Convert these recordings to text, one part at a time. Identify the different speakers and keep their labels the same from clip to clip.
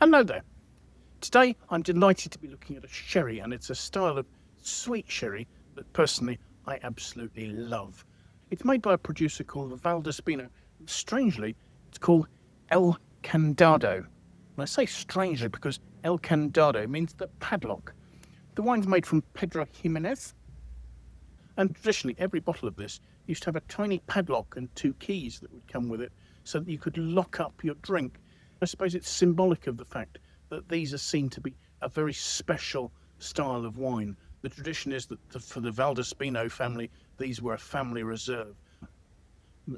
Speaker 1: Hello there. Today I'm delighted to be looking at a sherry, and it's a style of sweet sherry that personally I absolutely love. It's made by a producer called Valdespino. Strangely, it's called El Candado. And I say strangely because El Candado means the padlock. The wine's made from Pedro Ximinez, and traditionally every bottle of this used to have a tiny padlock and 2 keys that would come with it so that you could lock up your drink. I suppose it's symbolic of the fact that these are seen to be a very special style of wine. The tradition is that for the Valdespino family, these were a family reserve.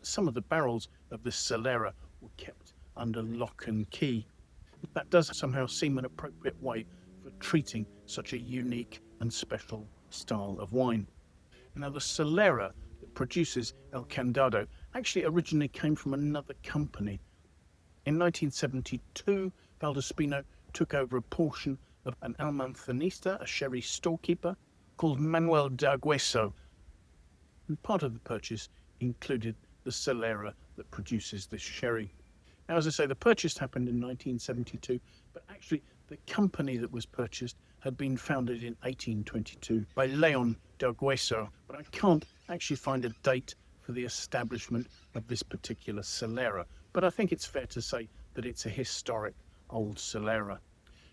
Speaker 1: Some of the barrels of this Solera were kept under lock and key. That does somehow seem an appropriate way for treating such a unique and special style of wine. Now, the Solera that produces El Candado actually originally came from another company. In 1972, Valdespino took over a portion of an almacenista, a sherry storekeeper, called Manuel de Argüeso. And part of the purchase included the Solera that produces this sherry. Now, as I say, the purchase happened in 1972, but actually the company that was purchased had been founded in 1822 by Leon de Argüeso, but I can't actually find a date for the establishment of this particular Solera. But I think it's fair to say that it's a historic old Solera.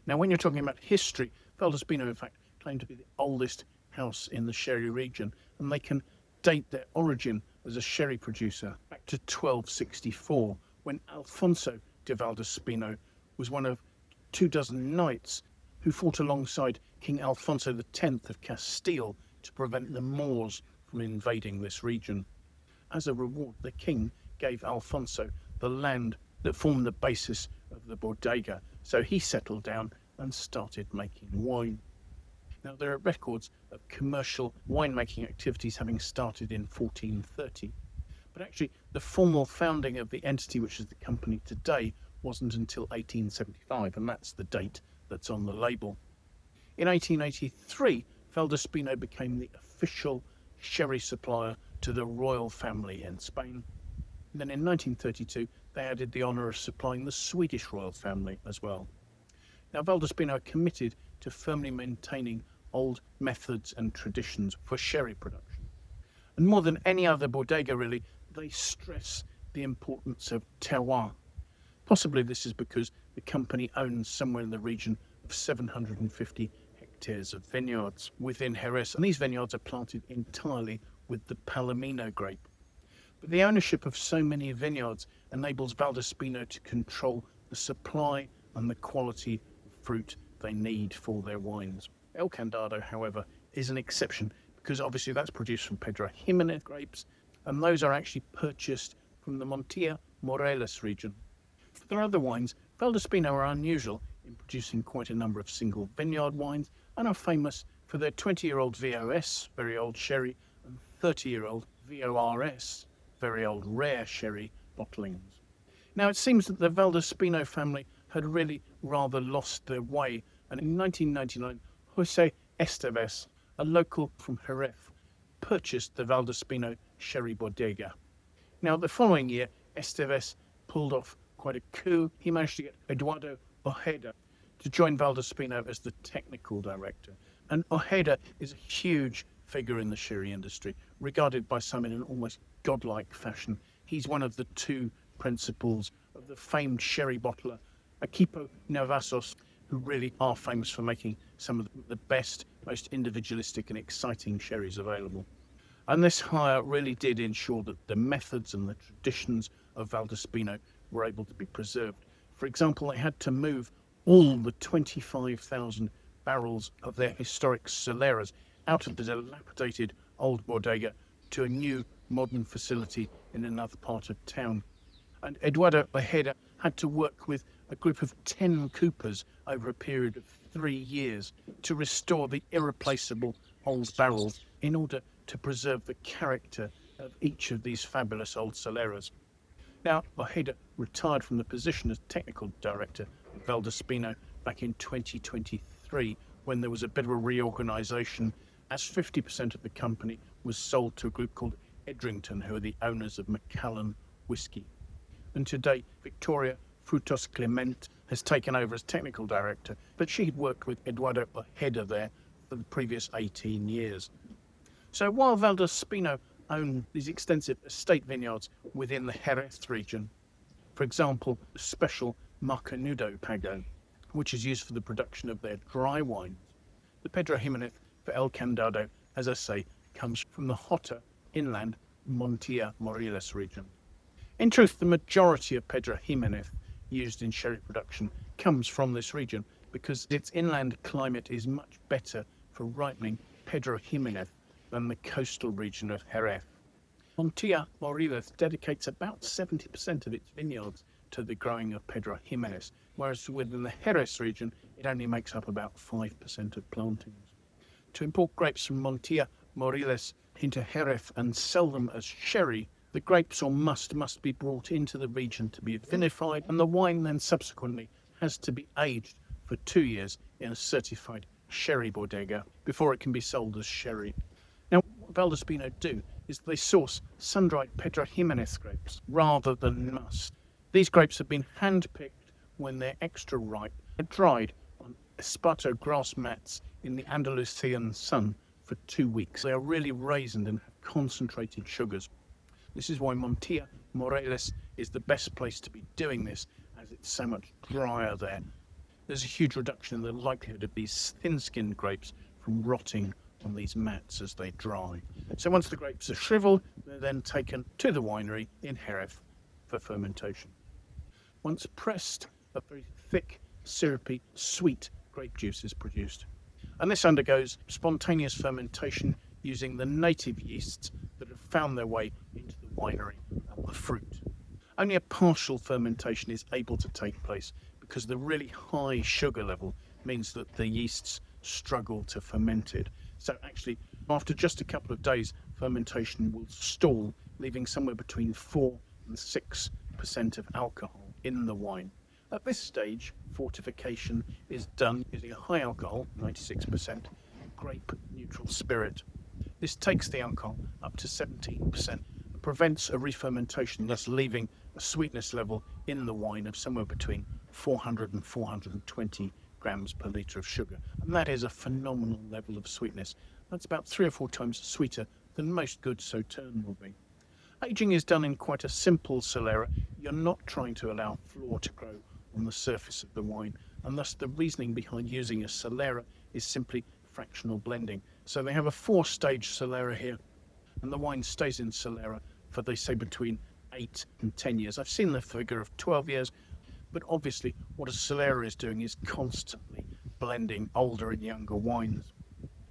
Speaker 1: Now, when you're talking about history, Valdespino, in fact, claim to be the oldest house in the sherry region, and they can date their origin as a sherry producer back to 1264, when Alfonso de Valdespino was one of 24 knights who fought alongside King Alfonso X of Castile to prevent the Moors from invading this region. As a reward, the king gave Alfonso the land that formed the basis of the bodega, so he settled down and started making wine. Now, there are records of commercial winemaking activities having started in 1430, but actually the formal founding of the entity which is the company today wasn't until 1875, and that's the date that's on the label. In 1883, Valdespino became the official sherry supplier to the royal family in Spain. And then in 1932, they added the honour of supplying the Swedish royal family as well. Now, Valdespino are committed to firmly maintaining old methods and traditions for sherry production. And more than any other bodega, really, they stress the importance of terroir. Possibly this is because the company owns somewhere in the region of 750 hectares of vineyards within Jerez, and these vineyards are planted entirely with the Palomino grape. But the ownership of so many vineyards enables Valdespino to control the supply and the quality of fruit they need for their wines. El Candado, however, is an exception because obviously that's produced from Prdro Ximinez grapes, and those are actually purchased from the Montilla-Moriles region. For their other wines, Valdespino are unusual in producing quite a number of single vineyard wines and are famous for their 20-year-old VOS, very old sherry, and 30-year-old VORS, very old rare sherry bottlings. Now, it seems that the Valdespino family had really rather lost their way, and in 1999, José Estévez, a local from Jerez, purchased the Valdespino Sherry Bodeaga. Now, the following year, Estévez pulled off quite a coup. He managed to get Eduardo Ojeda to join Valdespino as the technical director. And Ojeda is a huge figure in the sherry industry, regarded by some in an almost godlike fashion. He's one of the 2 principals of the famed sherry bottler, Equipo Nervasos, who really are famous for making some of the best, most individualistic and exciting sherries available. And this hire really did ensure that the methods and the traditions of Valdespino were able to be preserved. For example, they had to move all the 25,000 barrels of their historic Soleras out of the dilapidated old bodega to a new modern facility in another part of town. And Eduardo Ojeda had to work with a group of 10 coopers over a period of 3 years to restore the irreplaceable old barrels in order to preserve the character of each of these fabulous old Soleras. Now, Ojeda retired from the position as technical director of Valdespino back in 2023, when there was a bit of a reorganisation, as 50% of the company was sold to a group called Edrington, who are the owners of Macallan Whisky. And today, Victoria Frutos Clement has taken over as technical director, but she had worked with Eduardo Ojeda there for the previous 18 years. So while Valdespino own these extensive estate vineyards within the Jerez region, for example, the special Macanudo Pago, which is used for the production of their dry wines, the Prdro Ximinez for El Candado, as I say, comes from the hotter inland Montilla-Moriles region. In truth, the majority of Prdro Ximinez used in sherry production comes from this region because its inland climate is much better for ripening Prdro Ximinez than the coastal region of Jerez. Montilla-Moriles dedicates about 70% of its vineyards to the growing of Prdro Ximinez, whereas within the Jerez region it only makes up about 5% of plantings. To import grapes from Montilla-Moriles into Jerez and sell them as sherry, the grapes or must be brought into the region to be vinified, and the wine then subsequently has to be aged for 2 years in a certified Sherry Bodeaga before it can be sold as sherry. Now, what Valdespino do is they source sun-dried Prdro Ximinez grapes rather than must. These grapes have been hand-picked when they're extra ripe and dried on esparto grass mats in the Andalusian sun for 2 weeks. They are really raisined and have concentrated sugars. This is why Montilla-Moriles is the best place to be doing this, as it's so much drier there. There's a huge reduction in the likelihood of these thin-skinned grapes from rotting on these mats as they dry. So once the grapes are shriveled, they're then taken to the winery in Jerez for fermentation. Once pressed, a very thick, syrupy, sweet grape juice is produced. And this undergoes spontaneous fermentation using the native yeasts that have found their way into the winery and the fruit. Only a partial fermentation is able to take place because the really high sugar level means that the yeasts struggle to ferment it. So actually, after just a couple of days, fermentation will stall, leaving somewhere between 4 and 6% of alcohol in the wine. At this stage, fortification is done using a high alcohol, 96%, grape neutral spirit. This takes the alcohol up to 17% and prevents a re-fermentation, thus leaving a sweetness level in the wine of somewhere between 400 and 420 grams per litre of sugar. And that is a phenomenal level of sweetness. That's about 3 or 4 times sweeter than most good Sauterne will be. Aging is done in quite a simple Solera. You're not trying to allow flor to grow on the surface of the wine, and thus the reasoning behind using a Solera is simply fractional blending. So they have a 4-stage Solera here, and the wine stays in Solera for, they say, between 8 and 10 years. I've seen the figure of 12 years, but obviously what a Solera is doing is constantly blending older and younger wines.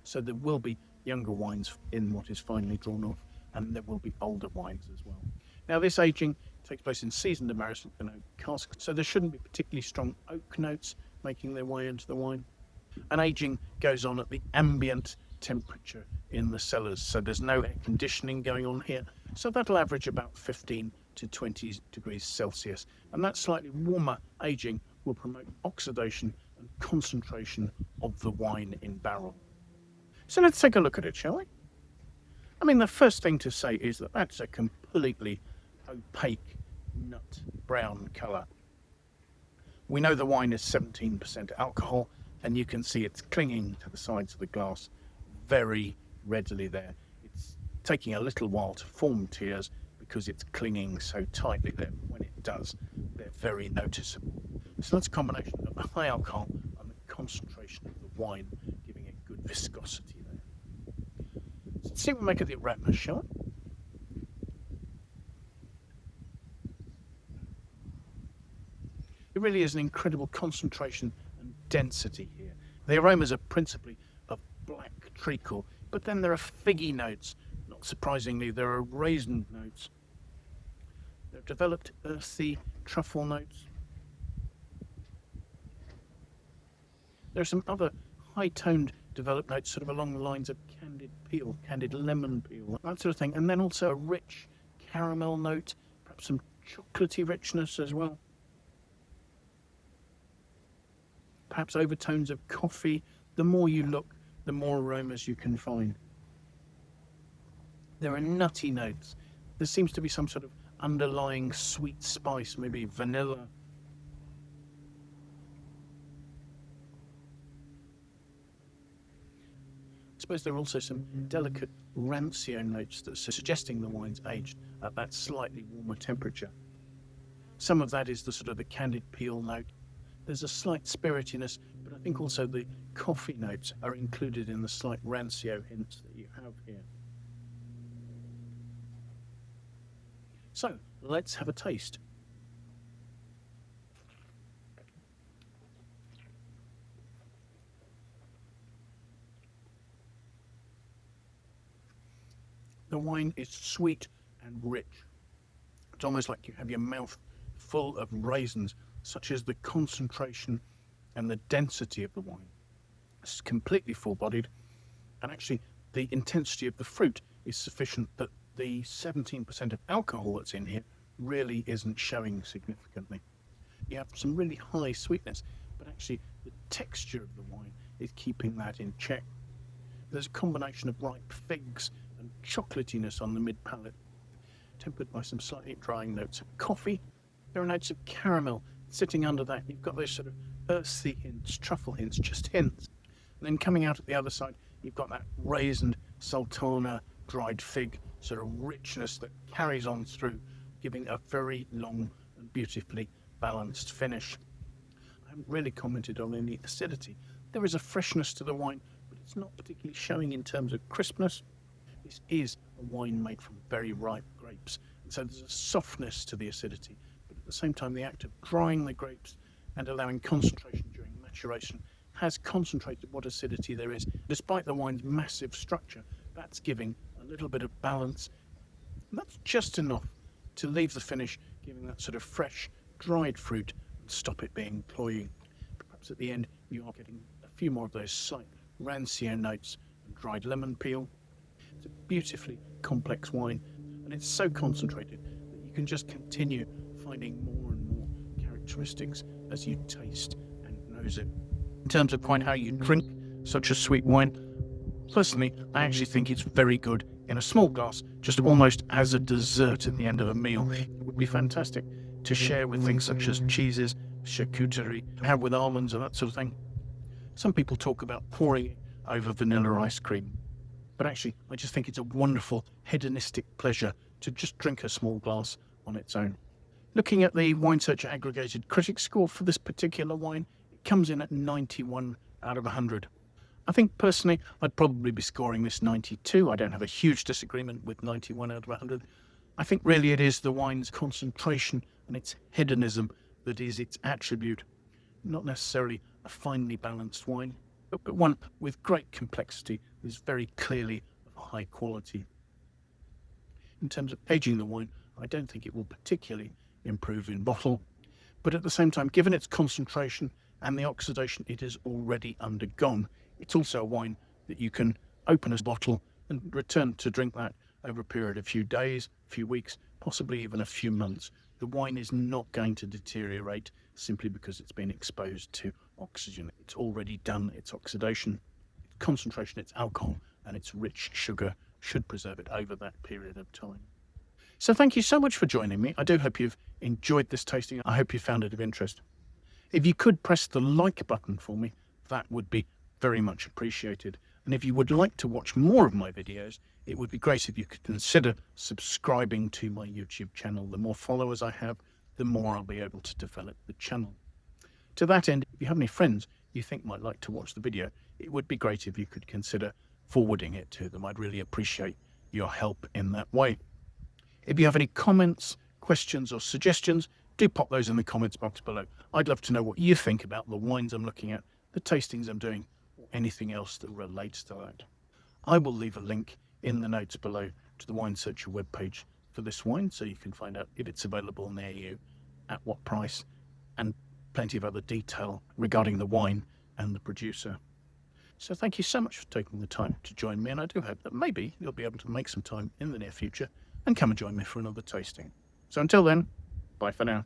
Speaker 1: So there will be younger wines in what is finally drawn off, and there will be older wines as well. Now, this aging takes place in seasoned American oak casks, so there shouldn't be particularly strong oak notes making their way into the wine. And aging goes on at the ambient temperature in the cellars, so there's no air conditioning going on here. So that'll average about 15 to 20 degrees Celsius, and that slightly warmer aging will promote oxidation and concentration of the wine in barrel. So let's take a look at it, shall we? I mean, the first thing to say is that that's a completely opaque nut brown colour. We know the wine is 17% alcohol, and you can see it's clinging to the sides of the glass very readily there. It's taking a little while to form tears because it's clinging so tightly there. When it does, they're very noticeable. So that's a combination of the high alcohol and the concentration of the wine, giving it good viscosity there. So let's see what we make of the aromas, shall we? It really is an incredible concentration and density here. The aromas are principally of black treacle, but then there are figgy notes. Not surprisingly, there are raisin notes. There are developed earthy truffle notes. There are some other high-toned developed notes sort of along the lines of candied peel, candied lemon peel, that sort of thing. And then also a rich caramel note, perhaps some chocolatey richness as well. Perhaps overtones of coffee. The more you look, the more aromas you can find. There are nutty notes. There seems to be some sort of underlying sweet spice, maybe vanilla. I suppose there are also some delicate rancio notes that are suggesting the wine's aged at that slightly warmer temperature. Some of that is the sort of the candied peel note. There's a slight spiritiness, but I think also the coffee notes are included in the slight rancio hints that you have here. So, let's have a taste. The wine is sweet and rich. It's almost like you have your mouth full of raisins, such as the concentration and the density of the wine. It's completely full-bodied, and actually the intensity of the fruit is sufficient that the 17% of alcohol that's in here really isn't showing significantly. You have some really high sweetness, but actually the texture of the wine is keeping that in check. There's a combination of ripe figs and chocolatiness on the mid-palate, tempered by some slightly drying notes of coffee. There are notes of caramel sitting under that. You've got those sort of earthy hints, truffle hints, just hints. And then coming out at the other side, you've got that raisined sultana, dried fig sort of richness that carries on through, giving a very long and beautifully balanced finish. I haven't really commented on any acidity. There is a freshness to the wine, but it's not particularly showing in terms of crispness. This is a wine made from very ripe grapes, and so there's a softness to the acidity, but at the same time the act of drying the grapes and allowing concentration during maturation has concentrated what acidity there is. Despite the wine's massive structure, that's giving a little bit of balance, and that's just enough to leave the finish giving that sort of fresh, dried fruit and stop it being cloying. Perhaps at the end you are getting a few more of those slight rancio notes and dried lemon peel. It's a beautifully complex wine, and it's so concentrated that you can just continue finding more and more characteristics as you taste and nose it. In terms of quite how you drink such a sweet wine, personally, I actually think it's very good in a small glass, just almost as a dessert at the end of a meal. It would be fantastic to share with things such as cheeses, charcuterie, have with almonds and that sort of thing. Some people talk about pouring it over vanilla ice cream, but actually I just think it's a wonderful hedonistic pleasure to just drink a small glass on its own. Looking at the Wine Searcher aggregated critic score for this particular wine, it comes in at 91 out of 100. I think personally I'd probably be scoring this 92. I don't have a huge disagreement with 91 out of 100. I think really it is the wine's concentration and its hedonism that is its attribute, not necessarily a finely balanced wine, but one with great complexity that is very clearly of high quality. In terms of aging the wine, I don't think it will particularly improve in bottle, but at the same time, given its concentration and the oxidation it has already undergone, it's also a wine that you can open a bottle and return to drink that over a period of a few days, a few weeks, possibly even a few months. The wine is not going to deteriorate simply because it's been exposed to oxygen. It's already done its oxidation. Its concentration, its alcohol, and its rich sugar should preserve it over that period of time. So thank you so much for joining me. I do hope you've enjoyed this tasting. I hope you found it of interest. If you could press the like button for me, that would be very much appreciated. And if you would like to watch more of my videos, it would be great if you could consider subscribing to my YouTube channel. The more followers I have, the more I'll be able to develop the channel. To that end, if you have any friends you think might like to watch the video, it would be great if you could consider forwarding it to them. I'd really appreciate your help in that way. If you have any comments, questions or suggestions, do pop those in the comments box below. I'd love to know what you think about the wines I'm looking at, the tastings I'm doing, or anything else that relates to that. I will leave a link in the notes below to the Wine Searcher webpage for this wine, so you can find out if it's available near you, at what price, and plenty of other detail regarding the wine and the producer. So thank you so much for taking the time to join me, and I do hope that maybe you'll be able to make some time in the near future and come and join me for another tasting. So until then, bye for now.